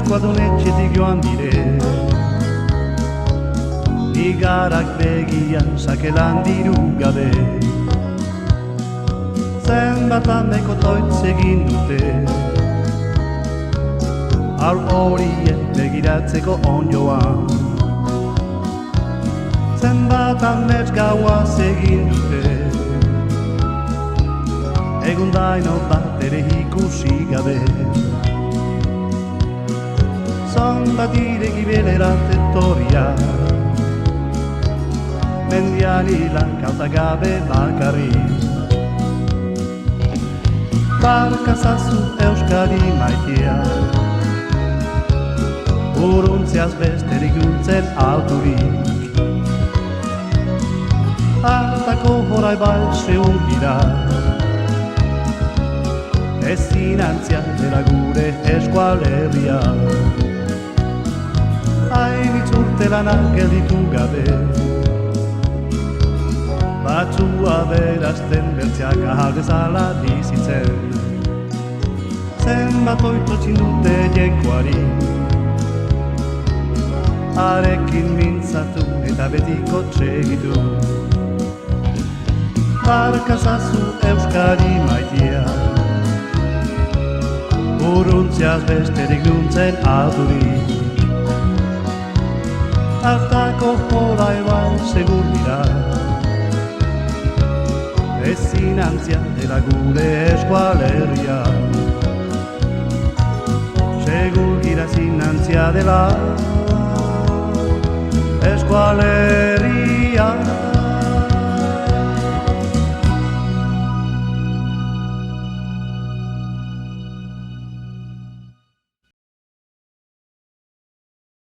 eskualdun etxetik joan dire. Igarak begian sakelan diru gabe. Zenbat ameko toitz egin dute, haur horien begiratzeko onjoan. Zenbat amets gauaz egin dute, egun daino bat ere ikusi gabe. Zonbat ireki belerat etorria, mendian hilan kauta gabe bakarrik. Barkazazu Euskadi maitea, uruntziaz besterik nuntzen alturik. Hartako horai bai segun dira, ezin antzia dela gure eskualerria. Hainitz urte lanak gelditu gabe, batzua berazten bertzeak ahaldezala bizitzen. Zenbat oitotzin dute jenkoari, harekin mintzatu eta betiko txegitu. Barkazazu Euskadi maitea, uruntziaz besterik nuntzen alturik. Hartako horai bai segur dira, ezin antzia dela gure eskualerria. Segur gira ezin antzia dela eskualerria.